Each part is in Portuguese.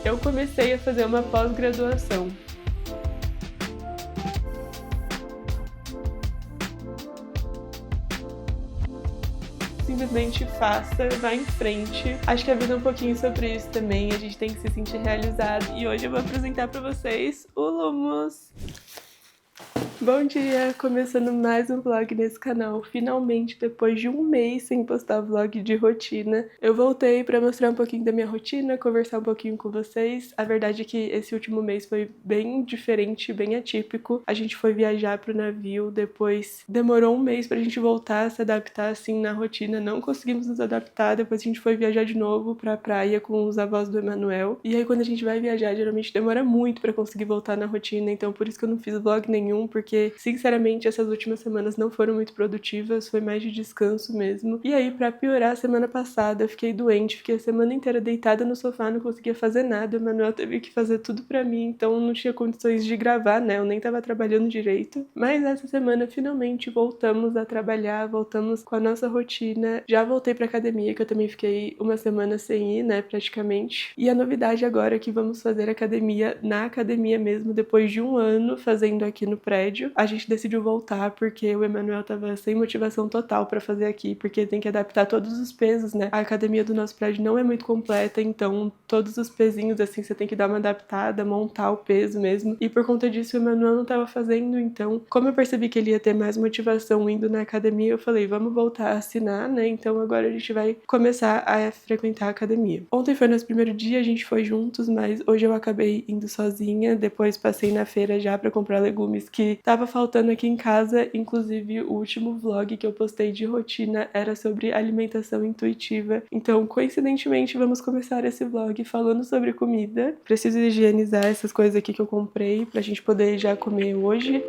Eu comecei a fazer uma pós-graduação. Simplesmente faça, vá em frente. Acho que a vida é um pouquinho sobre isso também, a gente tem que se sentir realizado. E hoje eu vou apresentar pra vocês o Lumos. Bom dia! Começando mais um vlog nesse canal. Finalmente, depois de um mês sem postar vlog de rotina, eu voltei pra mostrar um pouquinho da minha rotina, conversar um pouquinho com vocês. A verdade é que esse último mês foi bem diferente, bem atípico. A gente foi viajar pro navio, depois demorou um mês pra gente voltar a se adaptar assim na rotina, não conseguimos nos adaptar, depois a gente foi viajar de novo pra praia com os avós do Emanuel. E aí quando a gente vai viajar, geralmente demora muito pra conseguir voltar na rotina, então por isso que eu não fiz vlog nenhum, porque sinceramente essas últimas semanas não foram muito produtivas, foi mais de descanso mesmo. E aí, pra piorar, semana passada eu fiquei doente, fiquei a semana inteira deitada no sofá, não conseguia fazer nada, o Manuel teve que fazer tudo pra mim, então não tinha condições de gravar, né, eu nem tava trabalhando direito. Mas essa semana finalmente voltamos a trabalhar, voltamos com a nossa rotina, já voltei pra academia, que eu também fiquei uma semana sem ir, né, praticamente. E a novidade agora é que vamos fazer academia na academia mesmo, depois de um ano fazendo aqui no prédio. A gente decidiu voltar porque o Emanuel tava sem motivação total pra fazer aqui, porque tem que adaptar todos os pesos, né? A academia do nosso prédio não é muito completa, então todos os pezinhos, assim, você tem que dar uma adaptada, montar o peso mesmo. E por conta disso o Emanuel não tava fazendo, então como eu percebi que ele ia ter mais motivação indo na academia, eu falei, vamos voltar a assinar, né? Então agora a gente vai começar a frequentar a academia. Ontem foi nosso primeiro dia, a gente foi juntos, mas hoje eu acabei indo sozinha, depois passei na feira já pra comprar legumes que tava faltando aqui em casa. Inclusive o último vlog que eu postei de rotina era sobre alimentação intuitiva, então coincidentemente vamos começar esse vlog falando sobre comida. Preciso higienizar essas coisas aqui que eu comprei pra gente poder já comer hoje.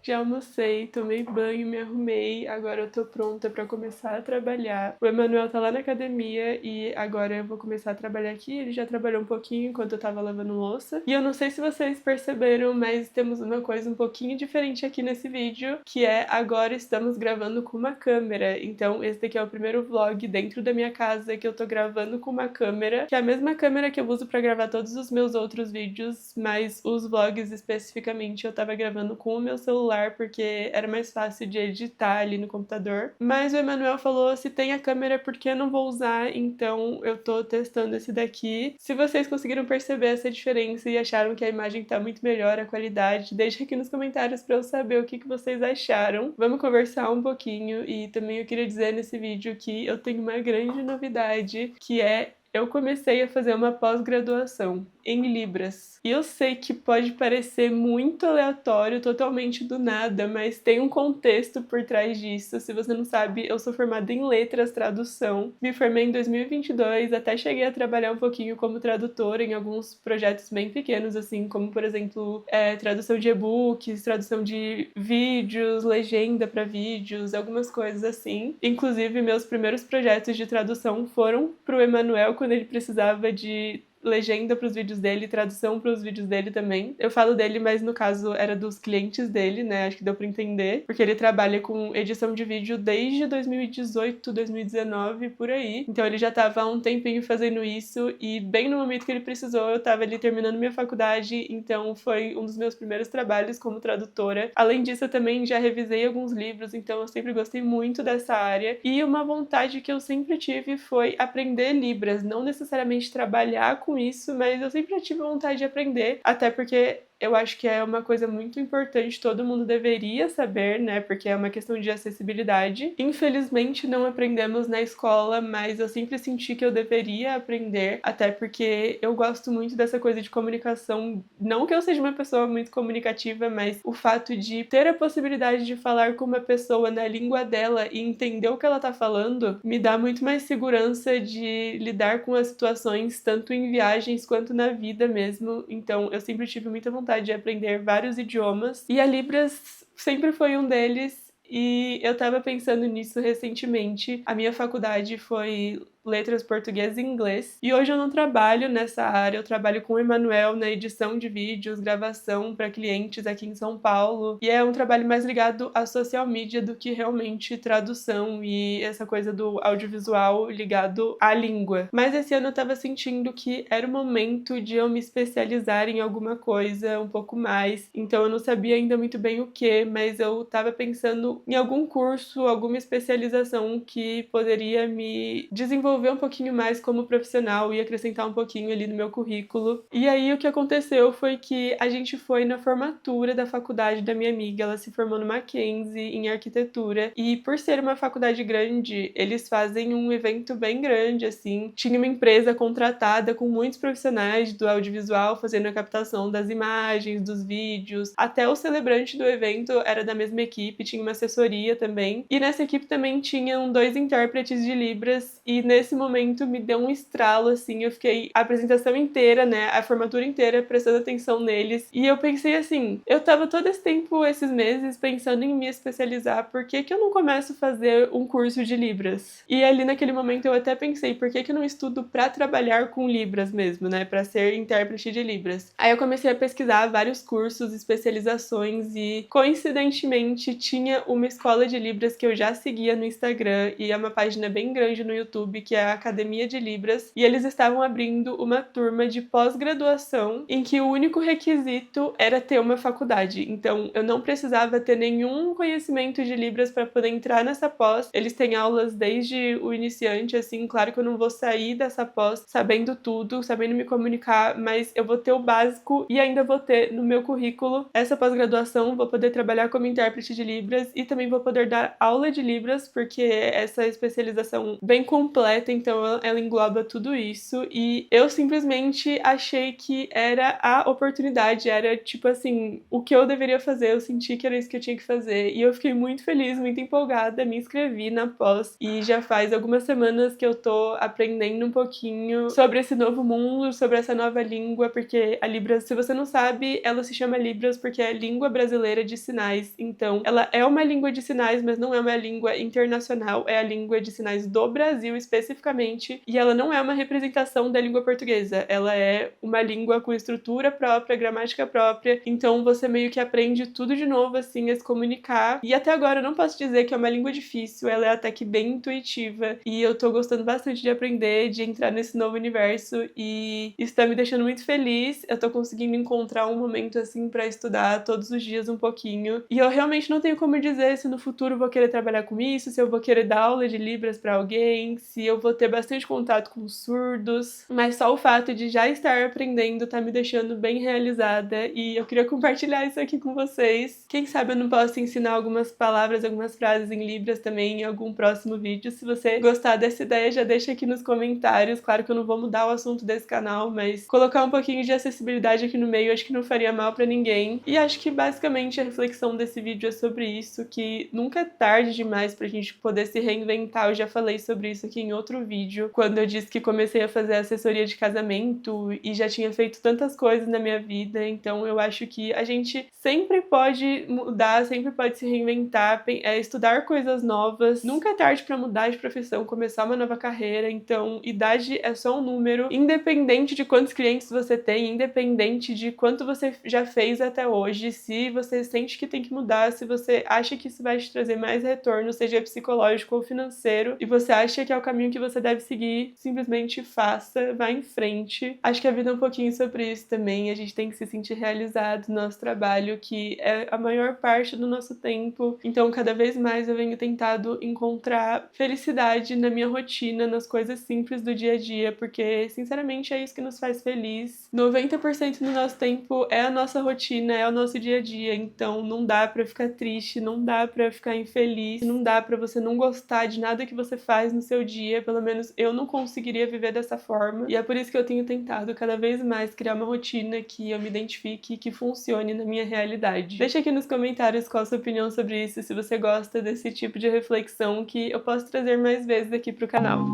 Já almocei, tomei banho, me arrumei, agora eu tô pronta pra começar a trabalhar. O Emanuel tá lá na academia e agora eu vou começar a trabalhar aqui. Ele já trabalhou um pouquinho enquanto eu tava lavando louça. E eu não sei se vocês perceberam, mas temos uma coisa um pouquinho diferente aqui nesse vídeo, que é agora estamos gravando com uma câmera. Então esse daqui é o primeiro vlog dentro da minha casa que eu tô gravando com uma câmera, que é a mesma câmera que eu uso pra gravar todos os meus outros vídeos, mas os vlogs especificamente eu tava gravando com o meu celular, porque era mais fácil de editar ali no computador. Mas o Emanuel falou, se tem a câmera, por que eu não vou usar? Então eu tô testando esse daqui. Se vocês conseguiram perceber essa diferença e acharam que a imagem tá muito melhor, a qualidade, deixa aqui nos comentários pra eu saber o que vocês acharam. Vamos conversar um pouquinho. E também eu queria dizer nesse vídeo que eu tenho uma grande novidade, que é eu comecei a fazer uma pós-graduação em Libras. E eu sei que pode parecer muito aleatório, totalmente do nada, mas tem um contexto por trás disso. Se você não sabe, eu sou formada em letras, tradução. Me formei em 2022, até cheguei a trabalhar um pouquinho como tradutora em alguns projetos bem pequenos, assim, como, por exemplo, tradução de e-books, tradução de vídeos, legenda para vídeos, algumas coisas assim. Inclusive, meus primeiros projetos de tradução foram pro Emanuel, quando ele precisava de legenda pros vídeos dele, tradução pros vídeos dele também. Eu falo dele, mas no caso era dos clientes dele, né? Acho que deu pra entender. Porque ele trabalha com edição de vídeo desde 2018, 2019, por aí. Então ele já tava há um tempinho fazendo isso e bem no momento que ele precisou, eu tava ali terminando minha faculdade, então foi um dos meus primeiros trabalhos como tradutora. Além disso, eu também já revisei alguns livros, então eu sempre gostei muito dessa área. E uma vontade que eu sempre tive foi aprender Libras, não necessariamente trabalhar com isso, mas eu sempre tive vontade de aprender, até porque eu acho que é uma coisa muito importante, todo mundo deveria saber, né? Porque é uma questão de acessibilidade. Infelizmente não aprendemos na escola, mas eu sempre senti que eu deveria aprender, até porque eu gosto muito dessa coisa de comunicação. Não que eu seja uma pessoa muito comunicativa, mas o fato de ter a possibilidade de falar com uma pessoa na língua dela e entender o que ela tá falando, me dá muito mais segurança de lidar com as situações, tanto em viagens quanto na vida mesmo. Então eu sempre tive muita vontade de aprender vários idiomas e a Libras sempre foi um deles. E eu tava pensando nisso recentemente. A minha faculdade foi letras português e inglês. E hoje eu não trabalho nessa área, eu trabalho com o Emanuel na edição de vídeos, gravação para clientes aqui em São Paulo. E é um trabalho mais ligado à social media do que realmente tradução e essa coisa do audiovisual ligado à língua. Mas esse ano eu tava sentindo que era o momento de eu me especializar em alguma coisa um pouco mais. Então eu não sabia ainda muito bem o que, mas eu tava pensando em algum curso, alguma especialização que poderia me desenvolver um pouquinho mais como profissional e acrescentar um pouquinho ali no meu currículo. E aí o que aconteceu foi que a gente foi na formatura da faculdade da minha amiga, ela se formou no Mackenzie em arquitetura, e por ser uma faculdade grande, eles fazem um evento bem grande, assim. Tinha uma empresa contratada com muitos profissionais do audiovisual fazendo a captação das imagens, dos vídeos, até o celebrante do evento era da mesma equipe, tinha uma assessoria também, e nessa equipe também tinham 2 intérpretes de Libras, e nesse momento me deu um estralo, assim, eu fiquei a apresentação inteira, né, a formatura inteira prestando atenção neles, e eu pensei assim, eu tava todo esse tempo, esses meses, pensando em me especializar, por que que eu não começo a fazer um curso de Libras? E ali naquele momento eu até pensei, por que que eu não estudo pra trabalhar com Libras mesmo, né, pra ser intérprete de Libras? Aí eu comecei a pesquisar vários cursos, especializações, e coincidentemente tinha uma escola de Libras que eu já seguia no Instagram, e é uma página bem grande no YouTube, que é a Academia de Libras, e eles estavam abrindo uma turma de pós-graduação em que o único requisito era ter uma faculdade. Então eu não precisava ter nenhum conhecimento de Libras para poder entrar nessa pós. Eles têm aulas desde o iniciante, assim, claro que eu não vou sair dessa pós sabendo tudo, sabendo me comunicar, mas eu vou ter o básico e ainda vou ter no meu currículo essa pós-graduação, vou poder trabalhar como intérprete de Libras e também vou poder dar aula de Libras, porque essa especialização bem completa, então ela engloba tudo isso, e eu simplesmente achei que era a oportunidade, era tipo assim, o que eu deveria fazer, eu senti que era isso que eu tinha que fazer, e eu fiquei muito feliz, muito empolgada, me inscrevi na pós, e já faz algumas semanas que eu tô aprendendo um pouquinho sobre esse novo mundo, sobre essa nova língua, porque a Libras, se você não sabe, ela se chama Libras porque é a língua brasileira de sinais, então ela é uma língua de sinais, mas não é uma língua internacional, é a língua de sinais do Brasil especificamente, e ela não é uma representação da língua portuguesa, ela é uma língua com estrutura própria, gramática própria, então você meio que aprende tudo de novo, assim, a se comunicar, e até agora eu não posso dizer que é uma língua difícil, ela é até que bem intuitiva, e eu tô gostando bastante de aprender, de entrar nesse novo universo, e isso tá me deixando muito feliz, eu tô conseguindo encontrar um momento, assim, pra estudar todos os dias um pouquinho, e eu realmente não tenho como dizer se no futuro eu vou querer trabalhar com isso, se eu vou querer dar aula de Libras pra alguém, se eu vou ter bastante contato com surdos, mas só o fato de já estar aprendendo tá me deixando bem realizada, e eu queria compartilhar isso aqui com vocês. Quem sabe eu não posso ensinar algumas palavras, algumas frases em Libras também em algum próximo vídeo. Se você gostar dessa ideia, já deixa aqui nos comentários. Claro que eu não vou mudar o assunto desse canal, mas colocar um pouquinho de acessibilidade aqui no meio acho que não faria mal pra ninguém. E acho que basicamente a reflexão desse vídeo é sobre isso, que nunca é tarde demais pra gente poder se reinventar. Eu já falei sobre isso aqui em outro outro vídeo, quando eu disse que comecei a fazer assessoria de casamento e já tinha feito tantas coisas na minha vida. Então eu acho que a gente sempre pode mudar, sempre pode se reinventar, estudar coisas novas. Nunca é tarde para mudar de profissão, começar uma nova carreira. Então, idade é só um número, independente de quantos clientes você tem, independente de quanto você já fez até hoje. Se você sente que tem que mudar, se você acha que isso vai te trazer mais retorno, seja psicológico ou financeiro, e você acha que é o caminho que você deve seguir, simplesmente faça, vá em frente. Acho que a vida é um pouquinho sobre isso também. A gente tem que se sentir realizado no nosso trabalho, que é a maior parte do nosso tempo. Então, cada vez mais eu venho tentado encontrar felicidade na minha rotina, nas coisas simples do dia a dia, porque, sinceramente, é isso que nos faz feliz. 90% do nosso tempo é a nossa rotina, é o nosso dia a dia. Então, não dá pra ficar triste, não dá pra ficar infeliz, não dá pra você não gostar de nada que você faz no seu dia. Pelo menos eu não conseguiria viver dessa forma. E é por isso que eu tenho tentado cada vez mais criar uma rotina que eu me identifique, que funcione na minha realidade. Deixa aqui nos comentários qual a sua opinião sobre isso, se você gosta desse tipo de reflexão que eu posso trazer mais vezes aqui pro canal.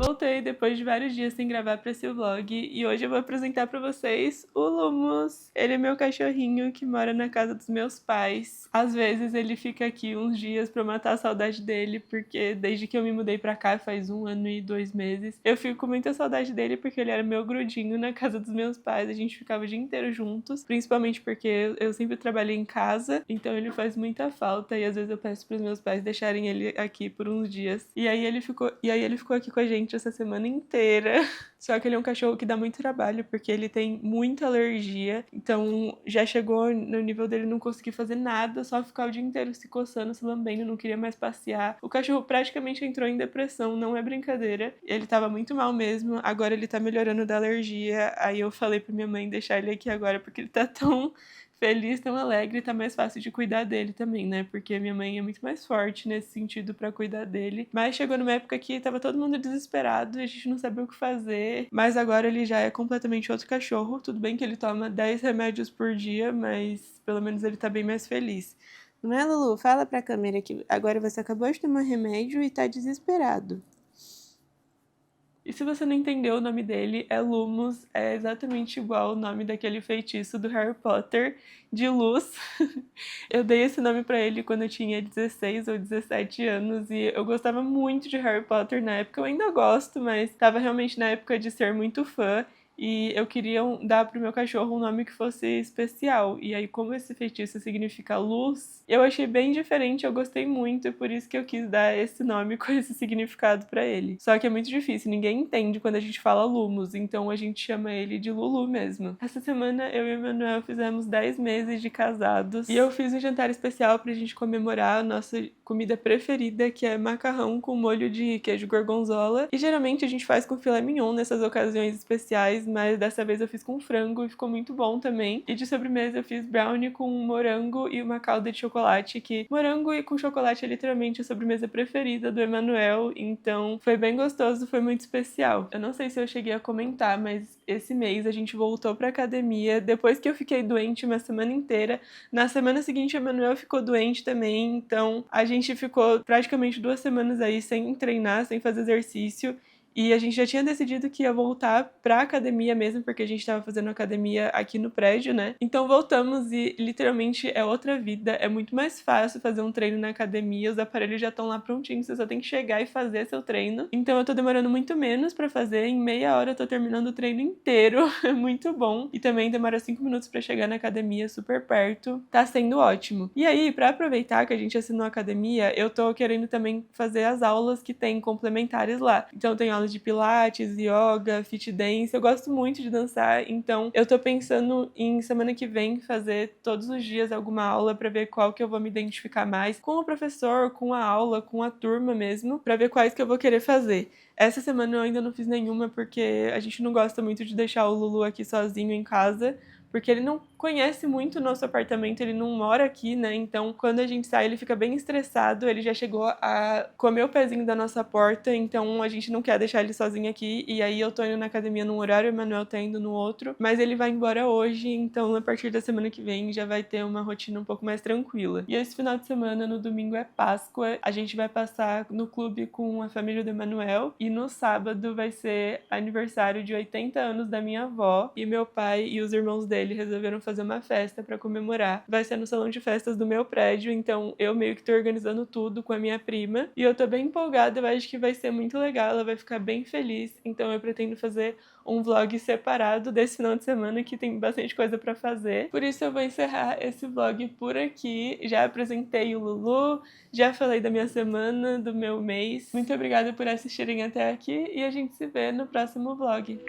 Voltei depois de vários dias sem gravar pra esse vlog e hoje eu vou apresentar pra vocês o Lumos. Ele é meu cachorrinho que mora na casa dos meus pais. Às vezes ele fica aqui uns dias pra matar a saudade dele, porque desde que eu me mudei pra cá, faz 1 ano e 2 meses, eu fico com muita saudade dele porque ele era meu grudinho na casa dos meus pais. A gente ficava o dia inteiro juntos, principalmente porque eu sempre trabalhei em casa, então ele faz muita falta e às vezes eu peço pros meus pais deixarem ele aqui por uns dias. E aí ele ficou aqui com a gente essa semana inteira. Só que ele é um cachorro que dá muito trabalho, porque ele tem muita alergia. Então já chegou no nível dele não conseguir fazer nada, só ficar o dia inteiro se coçando, se lambendo, não queria mais passear. O cachorro praticamente entrou em depressão, não é brincadeira. Ele tava muito mal mesmo, agora ele tá melhorando da alergia. Aí eu falei pra minha mãe deixar ele aqui agora, porque ele tá tão feliz, tão alegre, tá mais fácil de cuidar dele também, né? Porque minha mãe é muito mais forte nesse sentido pra cuidar dele. Mas chegou numa época que tava todo mundo desesperado e a gente não sabia o que fazer. Mas agora ele já é completamente outro cachorro. Tudo bem que ele toma 10 remédios por dia, mas pelo menos ele tá bem mais feliz. Não é, Lulu? Fala pra câmera que agora você acabou de tomar remédio e tá desesperado. E se você não entendeu o nome dele, é Lumos, é exatamente igual ao nome daquele feitiço do Harry Potter, de luz. Eu dei esse nome pra ele quando eu tinha 16 ou 17 anos e eu gostava muito de Harry Potter na época. Eu ainda gosto, mas tava realmente na época de ser muito fã. e eu queria dar pro meu cachorro um nome que fosse especial. E aí, como esse feitiço significa luz, eu achei bem diferente, eu gostei muito, e por isso que eu quis dar esse nome com esse significado pra ele. Só que é muito difícil, ninguém entende quando a gente fala Lumos, então a gente chama ele de Lulu mesmo. Essa semana eu e o Emanuel fizemos 10 meses de casados, e eu fiz um jantar especial pra gente comemorar a nossa comida preferida, que é macarrão com molho de queijo gorgonzola. E geralmente a gente faz com filé mignon nessas ocasiões especiais, mas dessa vez eu fiz com frango e ficou muito bom também. E de sobremesa eu fiz brownie com morango e uma calda de chocolate, que morango e com chocolate é literalmente a sobremesa preferida do Emanuel, então foi bem gostoso, foi muito especial. Eu não sei se eu cheguei a comentar, mas esse mês a gente voltou pra academia, depois que eu fiquei doente uma semana inteira. Na semana seguinte o Emanuel ficou doente também, então a gente ficou praticamente 2 semanas aí sem treinar, sem fazer exercício. E a gente já tinha decidido que ia voltar pra academia mesmo, porque a gente tava fazendo academia aqui no prédio, né? Então voltamos e literalmente é outra vida, é muito mais fácil fazer um treino na academia, os aparelhos já estão lá prontinhos, você só tem que chegar e fazer seu treino. Então eu tô demorando muito menos pra fazer, em meia hora eu tô terminando o treino inteiro, é muito bom. E também demora 5 minutos pra chegar na academia, super perto, tá sendo ótimo. E aí, pra aproveitar que a gente assinou a academia, eu tô querendo também fazer as aulas que tem complementares lá. Então tem aulas de pilates, yoga, fit dance. Eu gosto muito de dançar, então eu tô pensando em semana que vem fazer todos os dias alguma aula pra ver qual que eu vou me identificar mais com o professor, com a aula, com a turma mesmo, pra ver quais que eu vou querer fazer. Essa semana eu ainda não fiz nenhuma porque a gente não gosta muito de deixar o Lulu aqui sozinho em casa, porque ele não conhece muito o nosso apartamento, ele não mora aqui, né? Então, quando a gente sai, ele fica bem estressado, ele já chegou a comer o pezinho da nossa porta, então a gente não quer deixar ele sozinho aqui, e aí eu tô indo na academia num horário, o Emanuel tá indo no outro, mas ele vai embora hoje, então a partir da semana que vem já vai ter uma rotina um pouco mais tranquila. E esse final de semana, no domingo é Páscoa, a gente vai passar no clube com a família do Emanuel, e no sábado vai ser aniversário de 80 anos da minha avó, e meu pai e os irmãos dele resolveram fazer uma festa pra comemorar. Vai ser no salão de festas do meu prédio, então eu meio que tô organizando tudo com a minha prima, e eu tô bem empolgada, eu acho que vai ser muito legal, ela vai ficar bem feliz, então eu pretendo fazer um vlog separado desse final de semana que tem bastante coisa pra fazer. Por isso eu vou encerrar esse vlog por aqui. Já apresentei o Lulu, já falei da minha semana, do meu mês. Muito obrigada por assistirem até aqui e a gente se vê no próximo vlog.